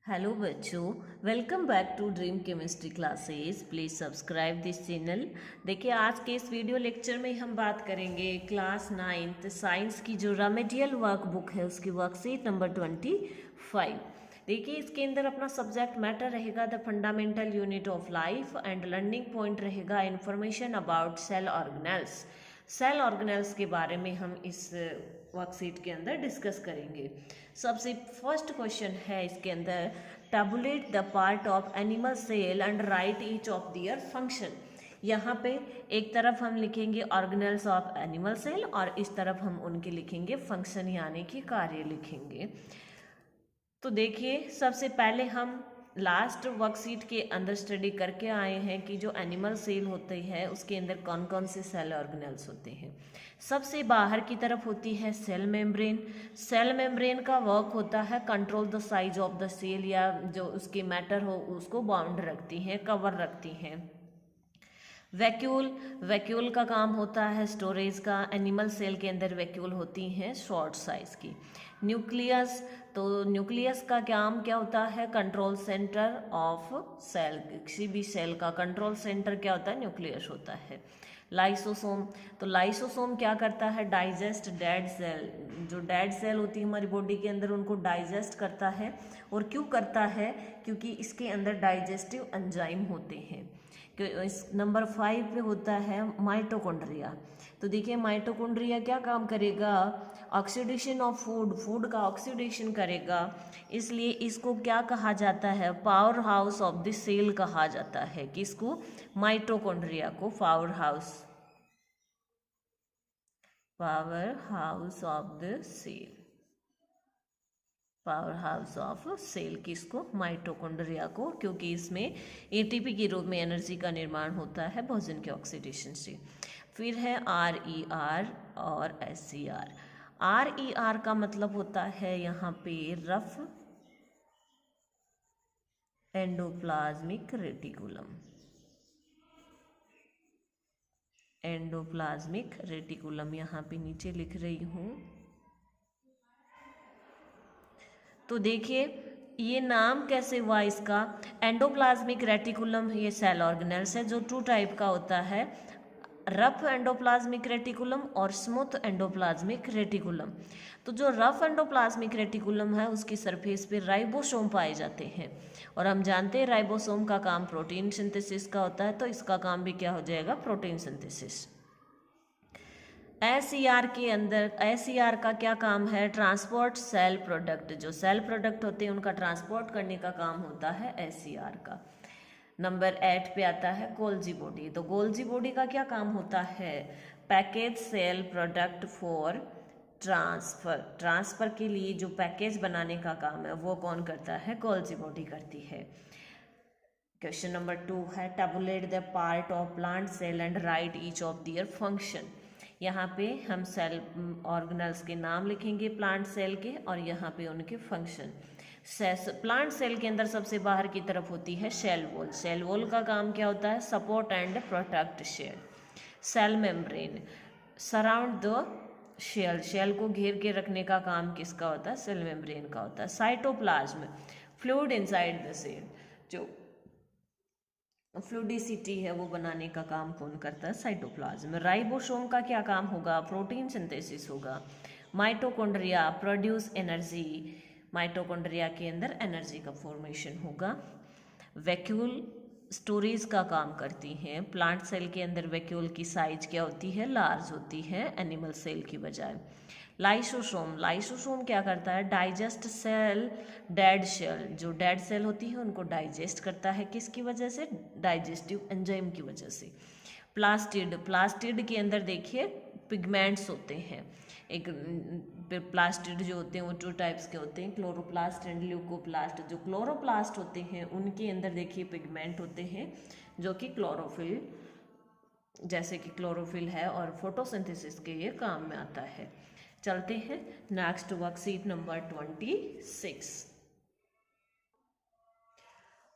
Hello बच्चों, welcome back to dream chemistry classes. Please subscribe this channel. देखिए, आज के इस वीडियो लेक्चर में हम बात करेंगे क्लास 9th साइंस की जो रेमेडियल वर्कबुक है उसकी वर्कशीट नंबर 25। देखिए, इसके अंदर अपना सब्जेक्ट मैटर रहेगा the fundamental unit of life and learning point रहेगा information about cell organelles. Cell organelles के बारे में हम इस वर्कशीट के अंदर डिस्कस करेंगे। सबसे फर्स्ट क्वेश्चन है इसके अंदर, tabulate the part of animal cell and write each of their function. यहाँ पे एक तरफ हम लिखेंगे ऑर्गेनेल्स ऑफ एनिमल सेल और इस तरफ हम उनके लिखेंगे फंक्शन यानी कि कार्य लिखेंगे। तो देखिए, सबसे पहले हम लास्ट वर्कशीट के अंदर स्टडी करके आए हैं कि जो एनिमल सेल होते हैं उसके अंदर कौन कौन से सेल ऑर्गेनेल्स होते हैं। सबसे बाहर की तरफ होती है सेल मेम्ब्रेन। सेल मेम्ब्रेन का वर्क होता है control the size of the cell, या जो उसके मैटर हो उसको बाउंड रखती हैं, कवर रखती हैं। वैक्यूल, वैक्यूल का काम होता है स्टोरेज का। एनिमल सेल के अंदर वैक्यूल होती हैं शॉर्ट साइज की। न्यूक्लियस, तो न्यूक्लियस का काम क्या होता है? Control centre of cell. किसी भी सेल का कंट्रोल सेंटर क्या होता है? न्यूक्लियस होता है। लाइसोसोम, तो लाइसोसोम क्या करता है? Digest dead cell. जो डेड सेल होती है हमारी बॉडी के अंदर उनको डाइजेस्ट करता है। और क्यों करता है? क्योंकि इसके अंदर डाइजेस्टिव एंजाइम होते हैं। इस नंबर 5 पे होता है माइटोकॉन्ड्रिया। तो देखिए, माइटोकॉन्ड्रिया क्या काम करेगा? ऑक्सीडेशन ऑफ फूड, फूड का ऑक्सीडेशन करेगा। इसलिए इसको क्या कहा जाता है? Power house of the cell कहा जाता है। किसको? माइटोकॉन्ड्रिया को power house, power house of the cell, power house of cell. किसको? माइटोकॉन्ड्रिया को, क्योंकि इसमें एटीपी के रूप में एनर्जी का निर्माण होता है भोजन के ऑक्सीडेशन से। फिर है RER और SCR। RER का मतलब होता है यहाँ पे rough endoplasmic reticulum. Endoplasmic reticulum यहाँ पे नीचे लिख रही हूँ। तो देखिए, ये नाम कैसे हुआ इसका? एंडोप्लाज्मिक रेटिकुलम ये सेल ऑर्गेनेल्स है जो 2 टाइप का होता है, रफ एंडोप्लाज्मिक रेटिकुलम और स्मूथ एंडोप्लाज्मिक रेटिकुलम। तो जो रफ एंडोप्लाज्मिक रेटिकुलम है उसकी सरफेस पे राइबोसोम पाए जाते हैं, और हम जानते हैं राइबोसोम का काम प्रोटीन सिंथेसिस का होता है, तो इसका काम भी क्या हो जाएगा? Protein synthesis. SCR के अंदर, SCR का क्या काम है? Transport cell product. जो सेल प्रोडक्ट होते हैं उनका ट्रांसपोर्ट करने का काम होता है SCR का। नंबर 8 पे आता है गोल्जी बॉडी। तो गोल्जी बॉडी का क्या काम होता है? Package cell product for transfer. Transfer के लिए जो पैकेज बनाने का काम है वो कौन करता है? गोल्जी बॉडी करती है। क्वेश्चन नंबर 2 है, tabulate the part of plant cell and write each of their function. यहाँ पे हम सेल ऑर्गेनल्स के नाम लिखेंगे प्लांट सेल के, और यहाँ पे उनके फंक्शन। प्लांट सेल के अंदर सबसे बाहर की तरफ होती है सेल वॉल। सेल वॉल का काम क्या होता है? Support and protect cell. Cell membrane, surround the cell. Cell को घेर के रखने का काम किसका होता है? सेल मेम्ब्रेन का होता है। Cytoplasm, fluid inside the cell. जो फ्लूडिसिटी है वो बनाने का काम कौन करता है? साइटोप्लाज्म। राइबोसोम का क्या काम होगा? प्रोटीन सिंथेसिस होगा। Mitochondria produce energy. माइटोकॉन्ड्रिया के अंदर एनर्जी का फॉर्मेशन होगा। वैक्यूल स्टोरेज का काम करती हैं। प्लांट सेल के अंदर वैक्यूल की साइज क्या होती है? लार्ज होती है एनिमल सेल की बजाय। लाइसोसोम, लाइसोसोम क्या करता है? Digest cell dead cell. जो डेड सेल होती है उनको डाइजेस्ट करता है। किसकी वजह से? डाइजेस्टिव एंजाइम की वजह से। प्लास्टिड, प्लास्टिड के अंदर देखिए पिगमेंट्स होते हैं। एक प्लास्टिड जो होते हैं वो 2 टाइप्स के होते हैं, क्लोरोप्लास्ट एंड ल्यूकोप्लास्ट। जो क्लोरोप्लास्ट होते हैं उनके अंदर देखिए पिगमेंट होते हैं जो कि क्लोरोफिल, जैसे कि क्लोरोफिल है और फोटोसिंथेसिस के ये काम में आता है। चलते हैं next worksheet number 26।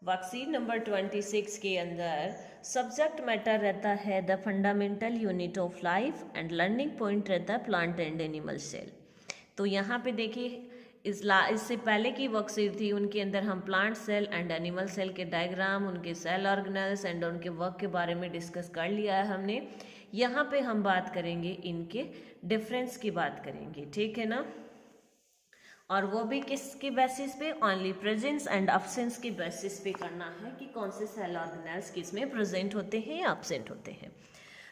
Worksheet number 26 के अंदर सब्जेक्ट मैटर रहता है the fundamental unit of life and learning point रहता है प्लांट एंड एनिमल सेल। तो यहाँ पे देखिए इससे पहले की वर्कशीट थी, उनके अंदर हम plant cell and animal cell के डायग्राम, उनके सेल ऑर्गेनेल्स एंड उनके वर्क के बारे में डिस्कस कर लिया है हमने। यहाँ पे हम बात करेंगे इनके डिफरेंस की बात करेंगे, ठीक है ना। और वो भी किसके बेसिस पे, ओनली प्रेजेंस एंड अब्सेंस के बेसिस पे करना है कि कौन से सेल ऑर्गेनेल्स किस में प्रेजेंट होते हैं या अब्सेंट होते हैं।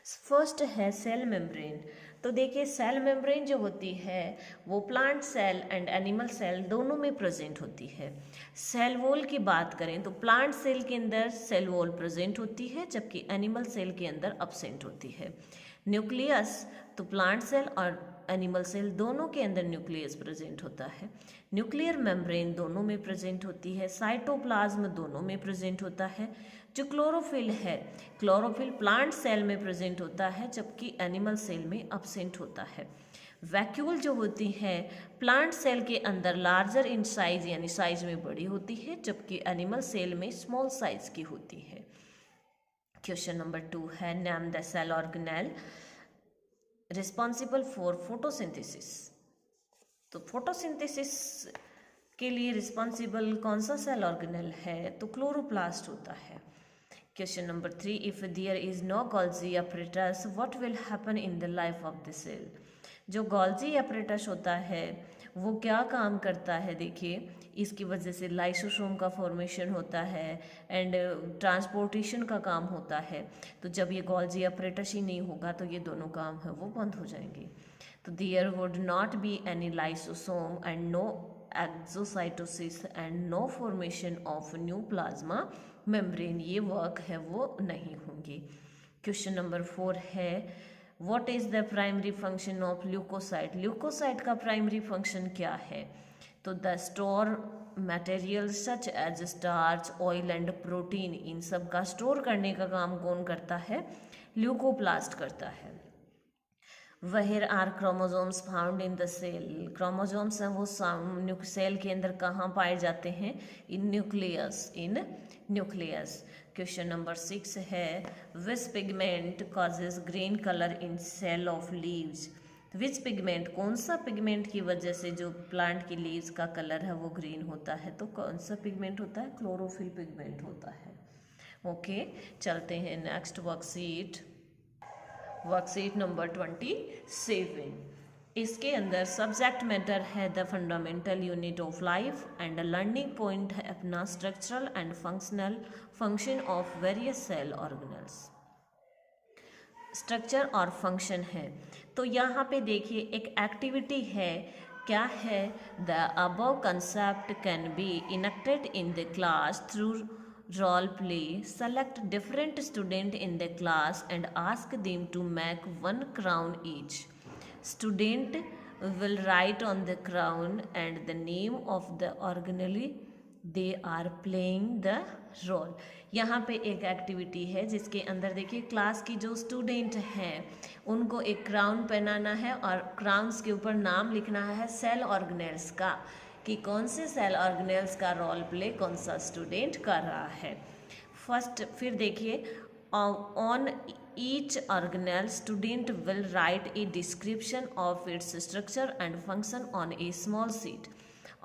फर्स्ट है सेल मेम्ब्रेन। तो देखिए सेल मेम्ब्रेन जो होती है वो plant cell and animal cell दोनों में प्रेजेंट होती है। सेल वॉल की बात करें तो प्लांट सेल के अंदर सेल वॉल प्रेजेंट होती है, जबकि एनिमल सेल के अंदर अब्सेंट होती है। न्यूक्लियस, तो प्लांट सेल और एनिमल सेल दोनों के अंदर न्यूक्लियस प्रेजेंट होता है। न्यूक्लियर मेम्ब्रेन दोनों में प्रेजेंट होती है। साइटोप्लाज्म दोनों में प्रेजेंट होता है। जो क्लोरोफिल है, क्लोरोफिल प्लांट सेल में प्रेजेंट होता है, जबकि एनिमल सेल में अब्सेंट होता है। वैक्यूल जो होती है प्लांट सेल के अंदर लार्जर इन साइज यानी साइज में बड़ी होती है, जबकि एनिमल सेल में स्मॉल साइज की होती है। क्वेश्चन नंबर 2 है name the cell organelle responsible for photosynthesis. तो फोटोसिंथेसिस के लिए रिस्पॉन्सिबल कौन सा सेल ऑर्गेनेल है, तो क्लोरोप्लास्ट होता है। Question number 3 if there is no Golgi apparatus what will happen in the life of the cell. जो गोल्जी apparatus होता है वो क्या काम करता है, देखिए इसकी वजह से लाइसोसोम का फॉर्मेशन होता है एंड ट्रांसपोर्टेशन का काम होता है। तो जब ये गोल्जी apparatus ही नहीं होगा तो ये दोनों काम है वो बंद हो जाएंगे। तो there would not be any lysosome and no exocytosis and no formation of new plasma membrane, ये वर्क है वो नहीं होंगी। क्वेश्चन नंबर 4 है what is the primary function of leucocyte. Leucocyte का प्राइमरी फंक्शन क्या है, तो the store material such as starch, oil and protein, इन सब का स्टोर करने का काम कौन करता है, ल्यूकोप्लास्ट करता है। Where are chromosomes found in the cell. Chromosomes हैं वो सेल के अंदर कहाँ पाए जाते हैं, in nucleus, in nucleus. Question number 6 है which pigment causes green colour in cell of leaves. Which pigment, कौन सा पिगमेंट की वजह से जो प्लांट की लीव्स का कलर है वो ग्रीन होता है, तो कौन सा पिगमेंट होता है, क्लोरोफिल पिगमेंट होता है। ओके चलते हैं नेक्स्ट वर्कशीट, वर्कशीट नंबर 27। इसके अंदर सब्जेक्ट मैटर है the fundamental unit of life and learning point है अपना structural and functional function of various cell organelles. Structure और फंक्शन है तो यहाँ पे देखिए एक एक्टिविटी है, क्या है, the above concept can be enacted in the class through role play. Select different student in the class and ask them to make one crown each. Student will write on the crown and the name of the organelle they are playing the role. यहाँ पे एक activity है जिसके अंदर देखिए class की जो student हैं उनको एक क्राउन पहनाना है और क्राउन्स के ऊपर नाम लिखना है सेल ऑर्गेनेल्स का, कि कौन से सेल ऑर्गेनेल्स का रोल प्ले कौन सा स्टूडेंट कर रहा है। फर्स्ट फिर देखिए on each organelle student will write a description of its structure and function on A small sheet.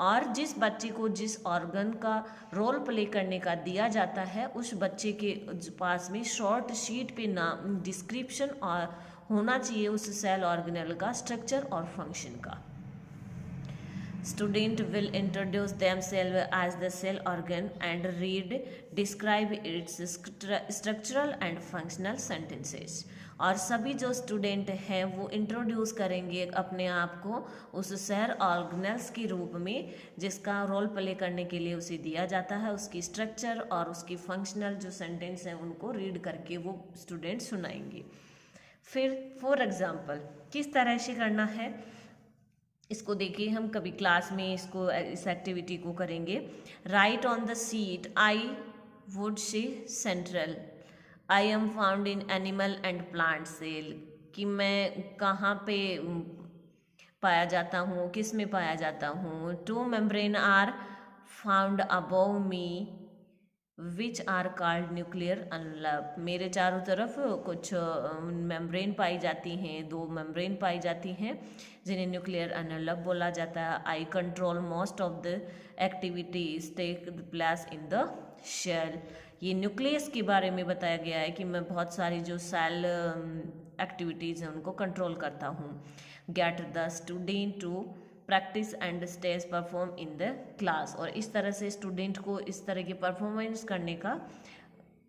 और जिस बच्चे को जिस ऑर्गन का रोल प्ले करने का दिया जाता है उस बच्चे के पास में शॉर्ट शीट पे नाम डिस्क्रिप्शन और होना चाहिए उस सेल ऑर्गेनेल का स्ट्रक्चर और फंक्शन का। Student will introduce themselves as the cell organ and describe its structural and functional sentences. और सभी जो स्टूडेंट हैं वो इंट्रोड्यूस करेंगे अपने आप को उस सेल ऑर्गेनेल्स के रूप में जिसका रोल प्ले करने के लिए उसे दिया जाता है, उसकी स्ट्रक्चर और उसकी फंक्शनल जो सेंटेंस हैं उनको रीड करके वो स्टूडेंट सुनाएंगे। फिर फॉर एग्जाम्पल किस तरह से करना है इसको देखिए, हम कभी क्लास में इसको इस एक्टिविटी को करेंगे। Write on the sheet I would say central, I am found in animal and plant cell, कि मैं कहाँ पे पाया जाता हूँ, किस में पाया जाता हूँ। Two membrane are found above me which are called nuclear envelope. मेरे चारों तरफ कुछ मेम्ब्रेन पाई जाती हैं, 2 मेम्ब्रेन पाई जाती हैं जिन्हें न्यूक्लियर एनवेलप बोला जाता है। I control most of the activities take place in the cell. ये न्यूक्लियस के बारे में बताया गया है कि मैं बहुत सारी जो सेल एक्टिविटीज़ हैं उनको कंट्रोल करता हूँ। Get the student to practise and stage perform in the class. और इस तरह से स्टूडेंट को इस तरह की परफॉर्मेंस करने का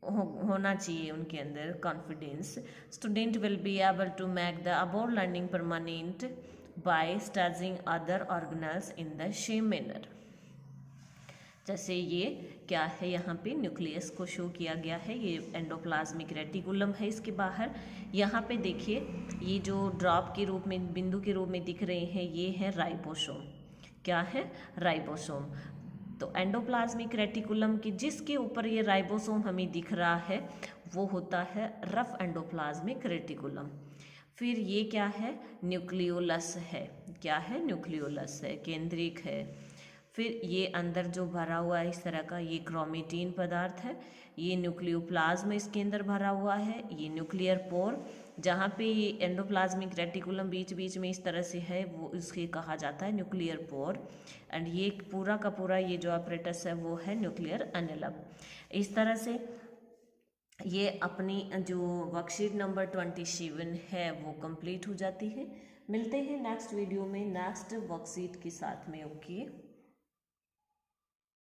होना चाहिए उनके अंदर confidence. Student will be able to make the about learning permanent by studying other organelles in the same manner. जैसे ये क्या है, यहाँ पे न्यूक्लियस को शो किया गया है, ये एंडोप्लाज्मिक रेटिकुलम है इसके बाहर। यहाँ पे देखिए ये जो ड्रॉप के रूप में, बिंदु के रूप में दिख रहे हैं, ये है राइबोसोम। क्या है? राइबोसोम। तो एंडोप्लाज्मिक रेटिकुलम की जिसके ऊपर ये राइबोसोम हमें दिख रहा है वो होता है रफ एंडोप्लाज्मिक रेटिकुलम। फिर ये क्या है? न्यूक्लियोलस है। क्या है? न्यूक्लियोलस है, केंद्रिक है। फिर ये अंदर जो भरा हुआ है इस तरह का, ये क्रोमेटिन पदार्थ है। ये न्यूक्लियोप्लाज्म इसके अंदर भरा हुआ है। ये न्यूक्लियर पोर, जहाँ पे ये एंडोप्लाज्मिक रेटिकुलम बीच बीच में इस तरह से है, वो इसके कहा जाता है न्यूक्लियर पोर। एंड ये पूरा का पूरा ये जो अपरेटस है वो है न्यूक्लियर एनवेलप। इस तरह से ये अपनी जो वर्कशीट नंबर 27 है वो कंप्लीट हो जाती है। मिलते हैं नेक्स्ट वीडियो में नेक्स्ट वर्कशीट के साथ में। ओके।